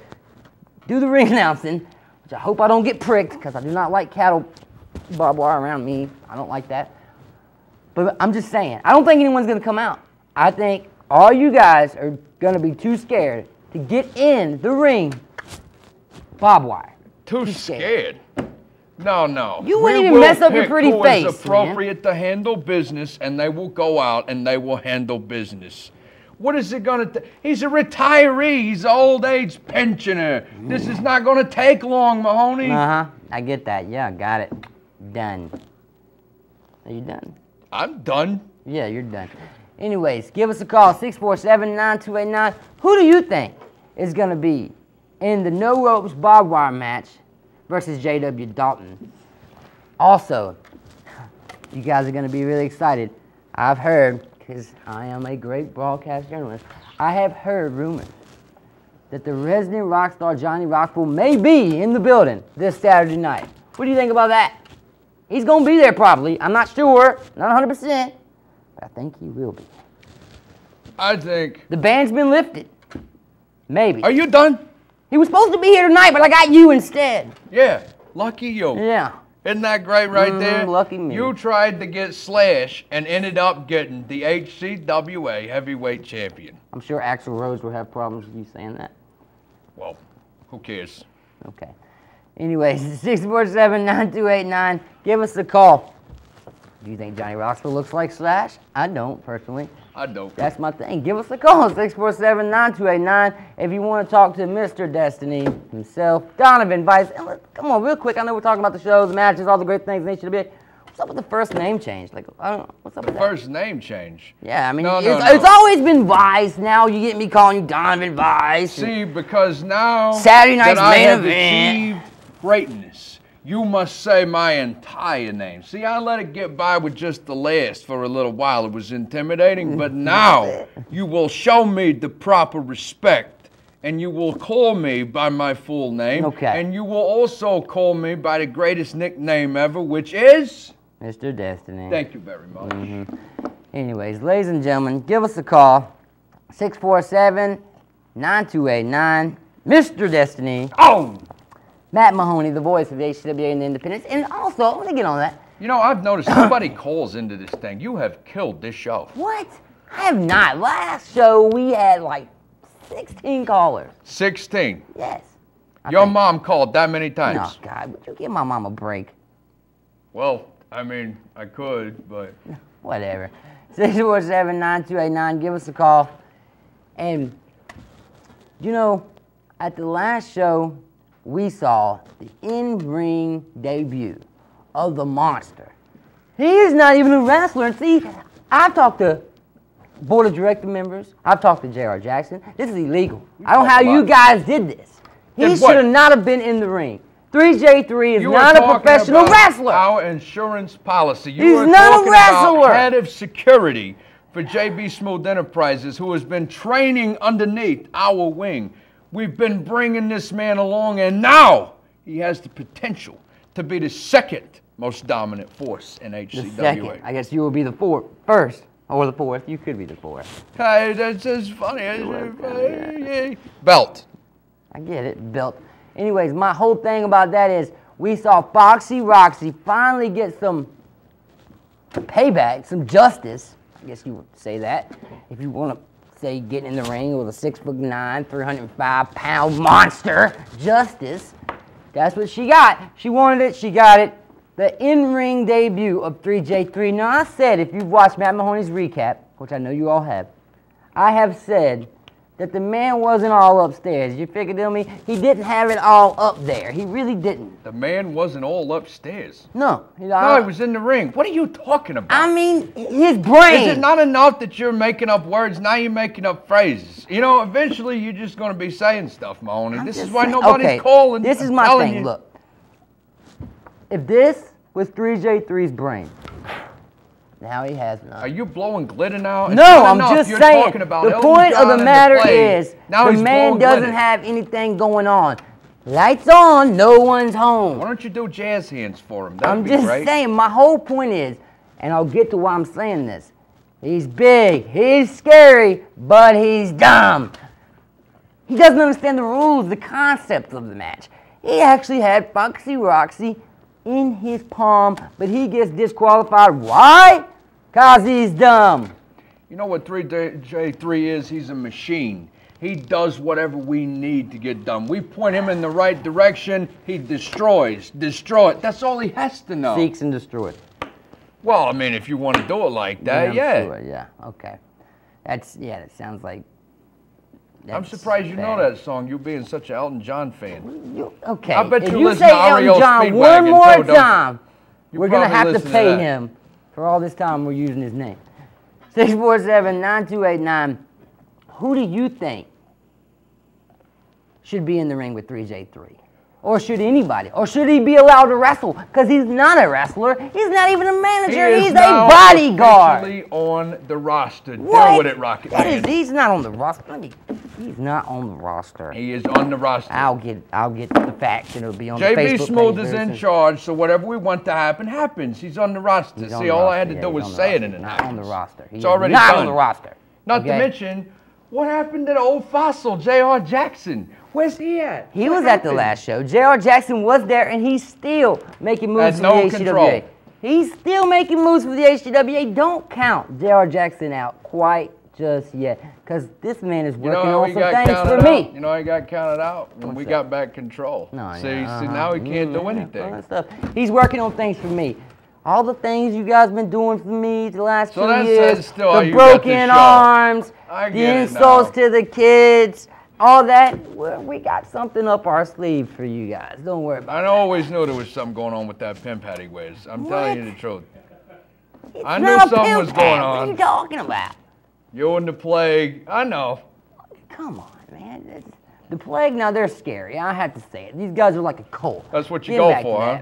do the ring announcing, which I hope I don't get pricked because I do not like cattle barbed wire around me. I don't like that. But I'm just saying, I don't think anyone's going to come out. I think all you guys are going to be too scared to get in the ring barbed wire. Too scared? No. You wouldn't even mess up your pretty face, who is appropriate to handle business, and they will go out and they will handle business. What is it going to take? He's a retiree. He's an old age pensioner. This is not going to take long, Mahoney. Uh-huh. I get that. Yeah, got it. Done. Are you done? I'm done. Yeah, you're done. Anyways, give us a call, 647-9289. Who do you think is going to be in the no ropes barbed wire match versus J.W. Dalton? Also, you guys are going to be really excited. I've heard, because I am a great broadcast journalist, I have heard rumors that the resident rock star Johnny Rockville may be in the building this Saturday night. What do you think about that? He's going to be there probably. I'm not sure, not 100%, but I think he will be. I think... The ban's been lifted. Maybe. Are you done? He was supposed to be here tonight, but I got you instead. Yeah, lucky you. Yeah. Isn't that great right there? Lucky me. You tried to get Slash and ended up getting the HCWA Heavyweight Champion. I'm sure Axl Rose will have problems with you saying that. Well, who cares? Okay. Anyways, 647-9289. Give us a call. Do you think Johnny Rockville looks like Slash? I don't, personally. I don't. That's my thing. Give us a call, 647-9289. If you want to talk to Mr. Destiny himself, Donovan Vice. And come on, real quick. I know we're talking about the shows, the matches, all the great things in HCWA. What's up with the first name change? Like, I don't know. What's up with that? First name change? Yeah, I mean, No. It's always been Vice. Now you get me calling you Donovan Vice. See, because now Saturday night's that I main have event. achieved greatness, you must say my entire name. See, I let it get by with just the last for a little while. It was intimidating, but now you will show me the proper respect, and you will call me by my full name. Okay. And you will also call me by the greatest nickname ever, which is... Mr. Destiny. Thank you very much. Anyways, ladies and gentlemen, give us a call, 647-9289. Mr. Destiny. Oh! Matt Mahoney, the voice of the HCWA and the Independents. And also, I'm going to get on that. You know, I've noticed nobody calls into this thing. You have killed this show. What? I have not. Last show, we had like 16 callers. 16? Yes. Your mom called that many times? Oh, God, would you give my mom a break? Well, I mean, I could, but... Whatever. 647-9289, give us a call. And, you know, at the last show, we saw the in-ring debut of the monster. He is not even a wrestler. And see, I've talked to board of director members. I've talked to J.R. Jackson. This is illegal. I don't know how you guys did this. He should not have been in the ring. 3J3 is not a professional wrestler. Our insurance policy. He's not a wrestler. About head of security for JB Smooth Enterprises, who has been training underneath our wing. We've been bringing this man along, and now he has the potential to be the second most dominant force in HCWA. The second. I guess you will be the first, or the fourth. You could be the fourth. Hey, that's just funny. Belt. I get it, belt. Anyways, my whole thing about that is we saw Foxy Roxy finally get some payback, some justice. I guess you would say that if you want to say getting in the ring with a 6'9", 305-pound monster, Justice. That's what she got. She wanted it, she got it. The in-ring debut of 3J3. Now, I said, if you've watched Matt Mahoney's recap, which I know you all have, I have said that the man wasn't all upstairs. You figured me? He didn't have it all up there. He really didn't. The man wasn't all upstairs. No. No, he was in the ring. What are you talking about? I mean, his brain. Is it not enough that you're making up words? Now you're making up phrases. You know, eventually you're just going to be saying stuff, Mahoney. This is why nobody's calling. This is my thing. Look, if this was 3J3's brain, now he has none. Are you blowing glitter now? No, I'm just saying. The point of the matter is, the man doesn't have anything going on. Lights on, no one's home. Why don't you do jazz hands for him? I'm just saying, my whole point is, and I'll get to why I'm saying this. He's big, he's scary, but he's dumb. He doesn't understand the rules, the concepts of the match. He actually had Foxy Roxy in his palm, but he gets disqualified. Why? Because he's dumb. You know what 3J3 is? He's a machine. He does whatever we need to get done. We point him in the right direction, he destroys. Destroy it. That's all he has to know. Seeks and destroys. Well, I mean, if you want to do it like that, yeah. Sure, yeah, okay. That sounds like... I'm surprised you know that song, you being such an Elton John fan. Okay, I bet if you you listen say to Elton John Speedwagon one more too, time, we're going to have to listen pay that. him for all this time we're using his name. 647-9289. Who do you think should be in the ring with 3J3? Or should anybody? Or should he be allowed to wrestle? Because he's not a wrestler. He's not even a manager. He's a bodyguard. He's on the roster. What? Deal with it, Rocket Man. He's not on the roster. He's not on the roster. He is on the roster. I'll get the facts, and it'll be on the Facebook page. JB Smooth is in charge, so whatever we want to happen, happens. He's on the roster. See, all I had to do was say it, and it happens. Not on the roster. It's already not done. on the roster. Not to mention, what happened to the old fossil, J.R. Jackson? Where's he at? He was at the last show. J.R. Jackson was there, and he's still making moves for the HCWA. He's still making moves for the HCWA. Don't count J.R. Jackson out quite just yet, because this man is working on some things for me. You know, he got counted out when we got back control. No, see, now he can't do anything. He's working on things for me. All the things you guys been doing for me the last 2 years, the broken arms, the insults to the kids, all that, we got something up our sleeve for you guys. Don't worry about it. I always knew there was something going on with that pimp hat he wears. I'm telling you the truth. I knew something was going on. What are you talking about? You and the Plague. I know. Come on, man. The Plague, now they're scary. I have to say it. These guys are like a cult. That's what you go for, huh?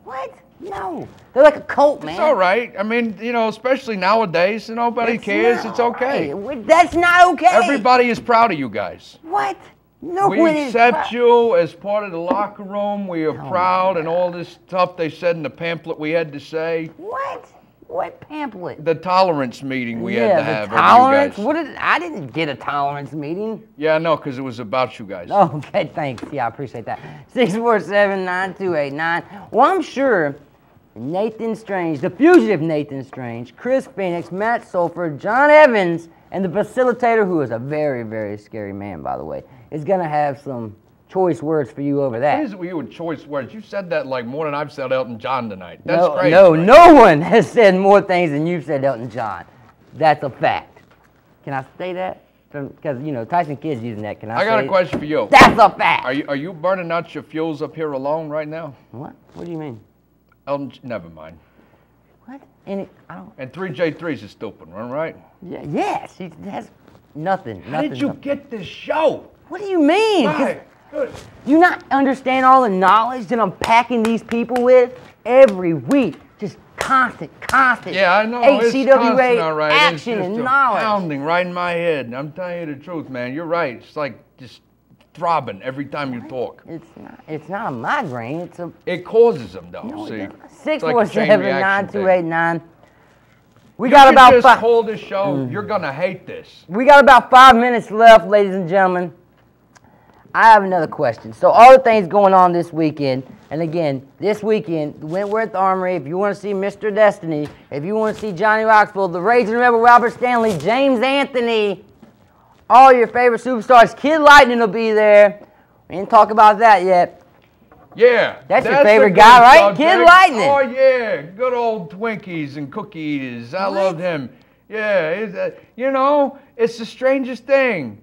What? No. They're like a cult, man. It's all right. I mean, you know, especially nowadays, nobody cares. It's okay. That's not okay. Everybody is proud of you guys. What? No we accept you as part of the locker room. We are proud and all this stuff they said in the pamphlet we had to say. What? What pamphlet? The tolerance meeting we had to have. Tolerance? I didn't get a tolerance meeting. Yeah, I know, because it was about you guys. Oh, okay, thanks. Yeah, I appreciate that. 647-9289. Well, I'm sure Nathan Strange, the fugitive Nathan Strange, Chris Phoenix, Matt Sulfur, John Evans, and the facilitator, who is a very, very scary man, by the way, is going to have some choice words for you over that. What is it with you with choice words? You said that like more than I've said Elton John tonight. That's crazy. No one has said more things than you've said Elton John. That's a fact. Can I say that? Because, you know, Tyson Kidd's using that. Can I got a question for you. That's a fact. Are you burning out your fuels up here alone right now? What? What do you mean? Never mind. What? And 3J3's a stupid one, right? Yeah, yes. He has nothing. How did you get this show? What do you mean? Right. Good. Do you not understand all the knowledge that I'm packing these people with every week? Just constant. Yeah, I know. HCWA action and knowledge. Pounding right in my head. I'm telling you the truth, man. You're right. It's like just throbbing every time you talk. It's not a migraine. It causes them, though. No, see, 647-9289. We got about just hold this show. You're gonna hate this. We got about 5 minutes left, ladies and gentlemen. I have another question. So all the things going on this weekend, and again, this weekend, the Wentworth Armory, if you want to see Mr. Destiny, if you want to see Johnny Roxville, the Raging Rebel Robert Stanley, James Anthony, all your favorite superstars. Kid Lightning will be there. We didn't talk about that yet. Yeah. That's your favorite guy, right? Subject. Kid Lightning. Oh, yeah. Good old Twinkies and cookie eaters. I loved him. Yeah. You know, it's the strangest thing.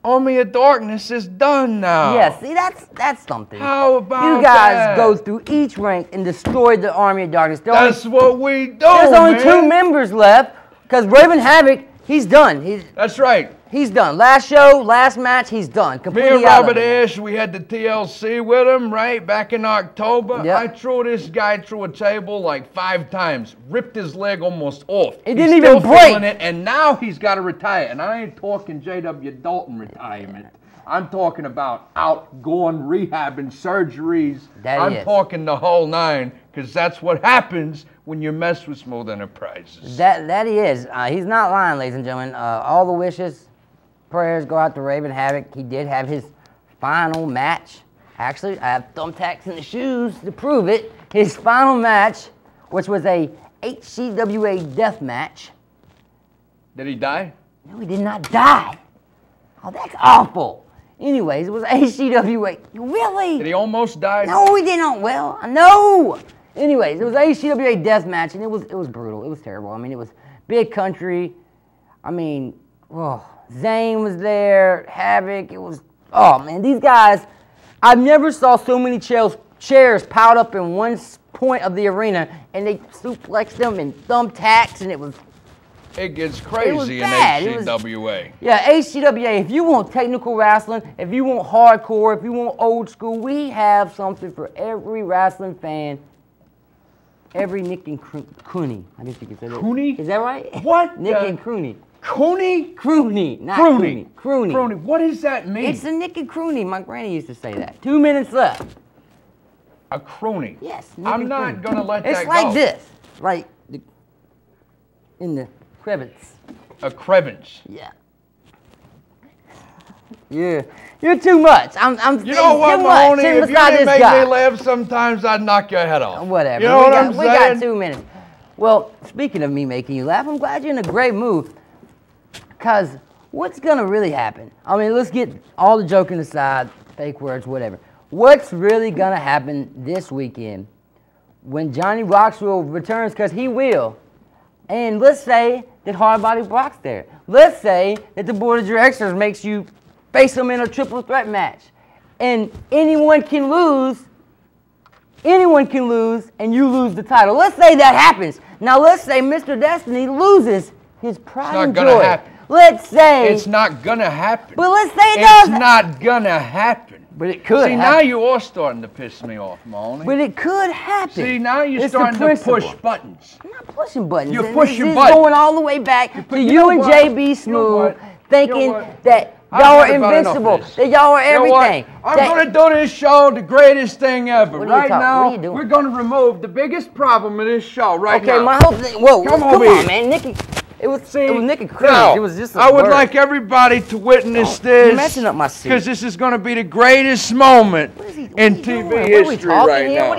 Army of Darkness is done now. Yeah, see, that's something. How about you guys that? go through each rank and destroy the Army of Darkness. That's what we do, There's only man. 2 members left because Raven Havoc, he's done. That's right. He's done. Last show, last match, he's done. Me Completely and out Robert of it. Ash, we had the TLC with him, right, back in October. Yep. I threw this guy through a table like 5 times, ripped his leg almost off. It didn't even break. Feeling it, and now he's got to retire. And I ain't talking J.W. Dalton retirement. I'm talking about outgoing rehab and surgeries. I'm talking the whole 9, because that's what happens when you mess with Smooth Enterprises. That he is. He's not lying, ladies and gentlemen. All the wishes, prayers go out to Raven Havoc. He did have his final match. Actually, I have thumbtacks in the shoes to prove it. His final match, which was a HCWA death match. Did he die? No, he did not die. Oh, that's awful. Anyways, it was HCWA. Really? Did he almost die? No, he didn't. Well, no. Anyways, it was HCWA death match, and it was brutal. It was terrible. I mean, it was big country. I mean, Zane was there, Havoc. It was, oh man, these guys. I've never saw so many chairs piled up in one point of the arena, and they suplexed them in thumbtacks, and it was. It gets crazy in HCWA. HCWA, if you want technical wrestling, if you want hardcore, if you want old school, we have something for every wrestling fan. Every Nick and Cooney. I guess you could say that. Cooney? Is that right? What? Nick and Cooney. Cooney? Crooney, not Cooney. Crooney. Crooney. What does that mean? It's a Nick and Crooney. My granny used to say that. 2 minutes left. A crony? Yes. Nick I'm and not Crooney. going to let that go. It's like this. Like in the crevice. A crevice. Yeah. Yeah. You're too much. I'm You know what, too Mahoney? much. If you didn't make me laugh sometimes, I'd knock your head off. Whatever. You know what I'm we got saying? 2 minutes. Well, speaking of me making you laugh, I'm glad you're in a great mood. Because what's going to really happen? I mean, let's get all the joking aside, fake words, whatever. What's really going to happen this weekend when Johnny Roxwell returns? Because he will. And let's say that Hardbody Brock's there. Let's say that the board of directors makes you face him in a triple threat match. And anyone can lose. Anyone can lose, and you lose the title. Let's say that happens. Now, let's say Mr. Destiny loses his pride and joy. It's not going to happen. Let's say... It's not going to happen. But let's say it does. It's not going to happen. But it could happen. See, now you are starting to piss me off, Mahoney. But it could happen. See, now you're It's starting to push buttons. I'm not pushing buttons. You're pushing this buttons. Is going all the way back to you and JB Smooth thinking that I've y'all are had about enough invincible, of this. that y'all are everything. I'm going to do this show the greatest thing ever. What are you Right talking- now, what are you doing? we're going to remove the biggest problem of this show right now. Okay, my whole thing. Whoa, Come come over on, here. man. Nikki, it was Nick and Chris. Now, It was just a I would word. like everybody to witness You're this. messing up my seat. Because this is going to be the greatest moment in TV history right now.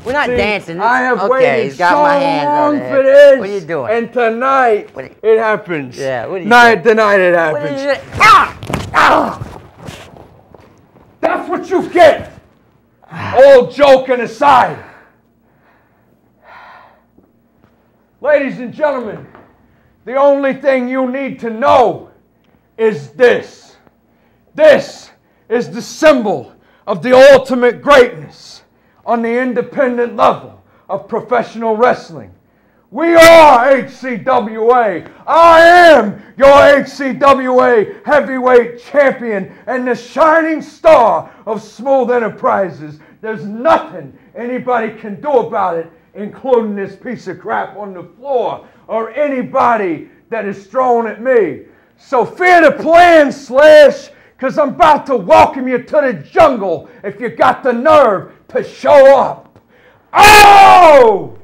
We're not dancing. I have okay, waited he's got so my hands long on it. for this. What are you doing? And tonight, it happens. Yeah, what are you Tonight it What are happens. you doing? Ah! Ah! That's what you get. All joking aside. Ladies and gentlemen, the only thing you need to know is this. This is the symbol of the ultimate greatness on the independent level of professional wrestling. We are HCWA. I am your HCWA Heavyweight Champion and the shining star of Smooth Enterprises. There's nothing anybody can do about it, including this piece of crap on the floor or anybody that is thrown at me. So fear the plan, Slash, because I'm about to welcome you to the jungle if you got the nerve to show up. Oh!